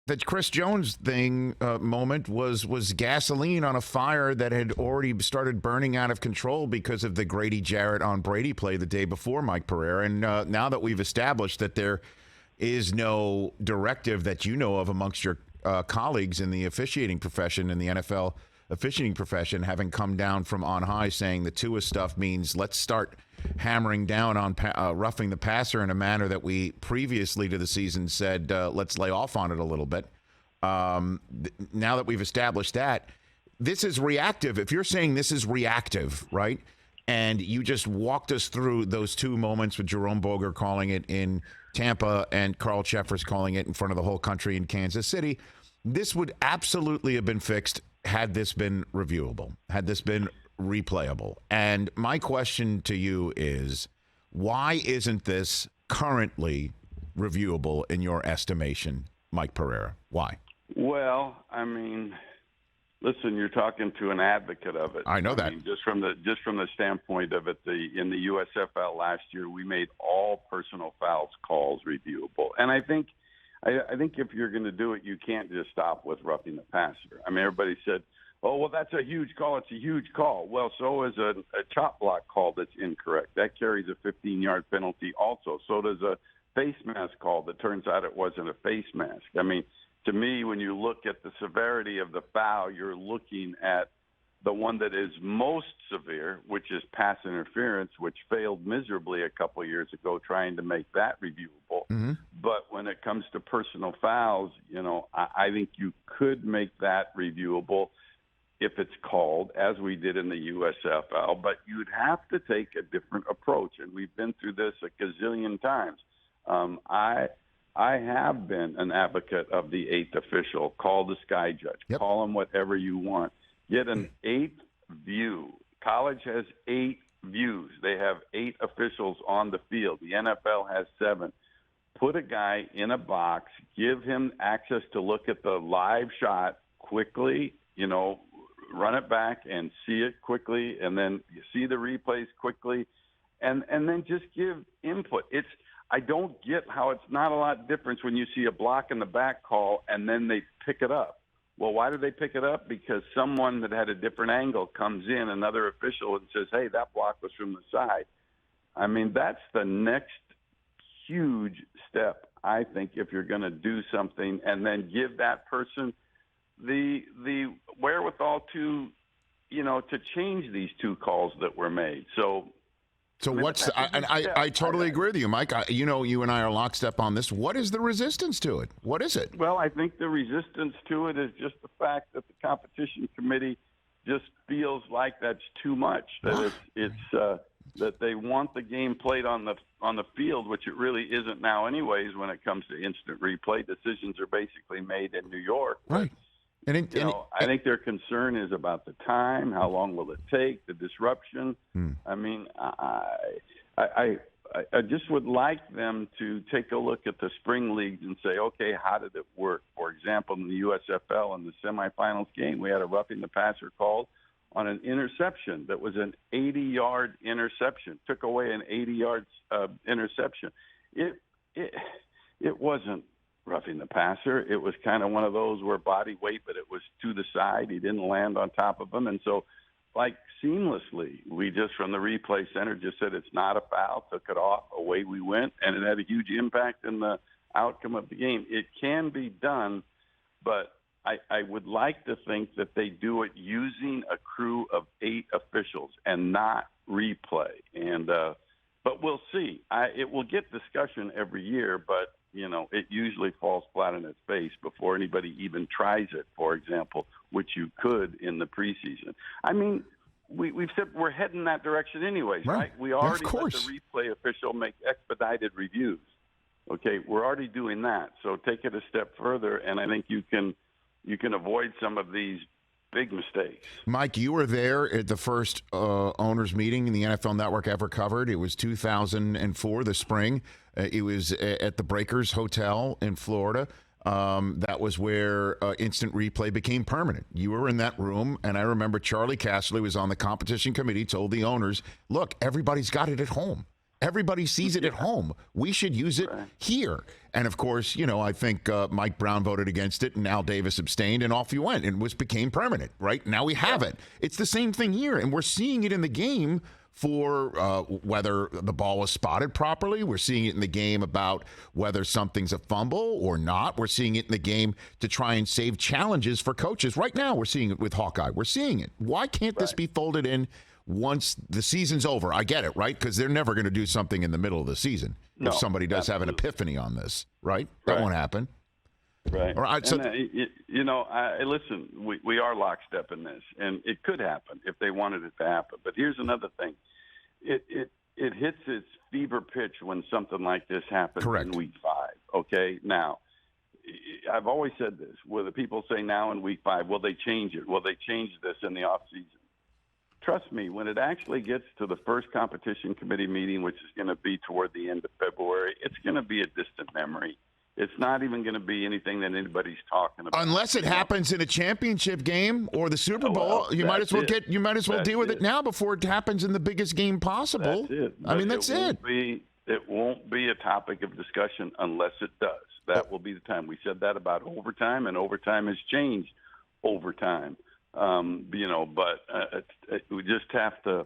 the Chris Jones thing moment was gasoline on a fire that had already started burning out of control because of the Grady Jarrett on Brady play the day before, Mike Pereira. And now that we've established that there is no directive that you know of amongst your colleagues in the officiating profession, in the NFL officiating profession, having come down from on high saying the Tua stuff means let's start hammering down on roughing the passer in a manner that we previously to the season said let's lay off on it a little bit. Now that we've established that, this is reactive. If you're saying this is reactive, right, and you just walked us through those two moments with Jerome Boger calling it in Tampa and Carl Cheffers calling it in front of the whole country in Kansas City, this would absolutely have been fixed had this been reviewable, had this been replayable. And my question to you is, why isn't this currently reviewable in your estimation, Mike Pereira? Why? Well, I mean, listen, you're talking to an advocate of it. I know that. Mean, just from the standpoint of it, in the USFL last year, we made all personal fouls calls reviewable, and I think if you're going to do it, you can't just stop with roughing the passer. I mean, everybody said, "Oh, well, that's a huge call. It's a huge call." Well, so is a chop block call that's incorrect. That carries a 15-yard penalty also. So does a face mask call that turns out it wasn't a face mask. I mean, to me, when you look at the severity of the foul, you're looking at the one that is most severe, which is pass interference, which failed miserably a couple of years ago trying to make that reviewable. Mm-hmm. But when it comes to personal fouls, I think you could make that reviewable if it's called, as we did in the USFL, but you'd have to take a different approach, and we've been through this a gazillion times. I have been an advocate of the eighth official. Call the sky judge. Yep. Call him whatever you want. Get an eighth view. College has 8 views. They have 8 officials on the field. The NFL has 7. Put a guy in a box, give him access to look at the live shot quickly, run it back and see it quickly, and then you see the replays quickly, and then just give input. I don't get how it's not a lot of difference when you see a block in the back call and then they pick it up. Well, why do they pick it up? Because someone that had a different angle comes in, another official, and says, hey, that block was from the side. I mean, that's the next huge step, I think, if you're going to do something, and then give that person the wherewithal to change these 2 calls that were made. So what's I totally agree with you, Mike. You and I are lockstep on this. What is the resistance to it? What is it? Well, I think the resistance to it is just the fact that the competition committee just feels like that's too much. That it's that they want the game played on the field, which it really isn't now, anyways. When it comes to instant replay, decisions are basically made in New York. Right. I think their concern is about the time, how long will it take, the disruption. I mean, I just would like them to take a look at the spring leagues and say, okay, how did it work? For example, in the USFL, in the semifinals game, we had a roughing the passer called on an interception that was an 80-yard interception, took away an 80-yard interception. It wasn't roughing the passer. It was kind of one of those where body weight, but it was to the side. He didn't land on top of him. And so, seamlessly, we just from the replay center just said it's not a foul, took it off, away we went, and it had a huge impact in the outcome of the game. It can be done, but I would like to think that they do it using a crew of 8 officials and not replay. And but we'll see. It will get discussion every year, but it usually falls flat on its face before anybody even tries it, for example, which you could in the preseason. I mean, we've said we're heading that direction anyways, right? We already let the replay official make expedited reviews. Okay, we're already doing that. So take it a step further, and I think you can avoid some of these big mistakes. Mike, you were there at the first owners meeting the NFL Network ever covered. It was 2004, the spring. It was at the Breakers Hotel in Florida. That was where instant replay became permanent. You were in that room, and I remember Charlie Casserly was on the competition committee, told the owners, look, everybody's got it at home. Everybody sees it at home. We should use it here. And of course, I think Mike Brown voted against it, and Al Davis abstained, and off you went, and became permanent. Right now, we have it. It's the same thing here, and we're seeing it in the game for whether the ball was spotted properly. We're seeing it in the game about whether something's a fumble or not. We're seeing it in the game to try and save challenges for coaches. Right now, we're seeing it with Hawkeye. We're seeing it. Why can't this be folded in once the season's over? I get it, right? Because they're never going to do something in the middle of the season if somebody does have an epiphany on this, right? That won't happen. Right. All right. So, listen, we are lockstep in this, and it could happen if they wanted it to happen. But here's another thing. It hits its fever pitch when something like this happens in week 5, okay? Now, I've always said this. Whether people say now in week 5, will they change it? Will they change this in the offseason? Trust me, when it actually gets to the first competition committee meeting, which is going to be toward the end of February, it's going to be a distant memory. It's not even going to be anything that anybody's talking about. Unless it happens in a championship game or the Super Bowl, you might as well deal with it now before it happens in the biggest game possible. That's it. I mean, that's it. It won't be a topic of discussion unless it does. That will be the time. We said that about overtime, and overtime has changed over time. But we just have to.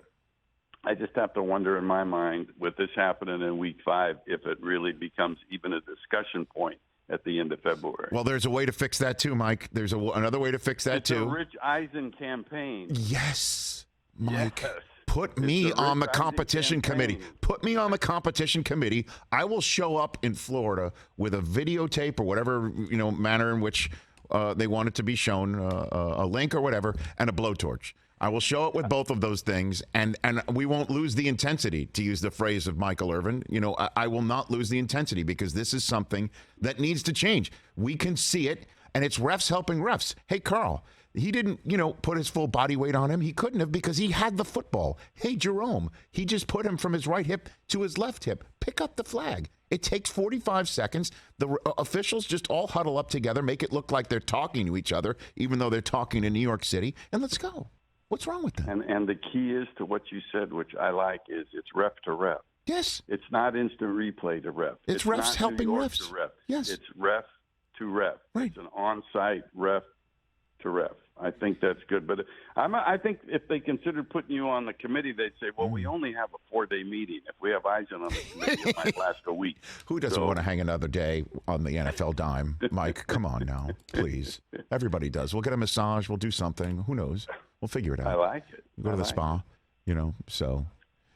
I just have to wonder in my mind, with this happening in week 5, if it really becomes even a discussion point at the end of February. Well, there's a way to fix that too, Mike. There's another way to fix that too. It's a Rich Eisen campaign. Yes, Mike. Yes. Put me on the competition committee. Put me on the competition committee. I will show up in Florida with a videotape or whatever manner in which they want it to be shown, a link or whatever, and a blowtorch. I will show it with both of those things, and we won't lose the intensity, to use the phrase of Michael Irvin. I will not lose the intensity because this is something that needs to change. We can see it, and it's refs helping refs. Hey, Carl, he didn't, put his full body weight on him. He couldn't have because he had the football. Hey, Jerome, he just put him from his right hip to his left hip. Pick up the flag. It takes 45 seconds. The officials just all huddle up together, make it look like they're talking to each other, even though they're talking in New York City, and let's go. What's wrong with that? And the key is to what you said, which I like, is it's ref to ref. Yes. It's not instant replay to ref. It's refs helping refs. To ref. Yes. It's ref to ref. Right. It's an on-site ref to ref. I think that's good. But I think if they considered putting you on the committee, they'd say, well, we only have a 4-day meeting. If we have Eisen on the committee, it might last a week. Who doesn't want to hang another day on the NFL dime? Mike, come on now, please. Everybody does. We'll get a massage. We'll do something. Who knows? We'll figure it out. I like it. Go to the spa, so.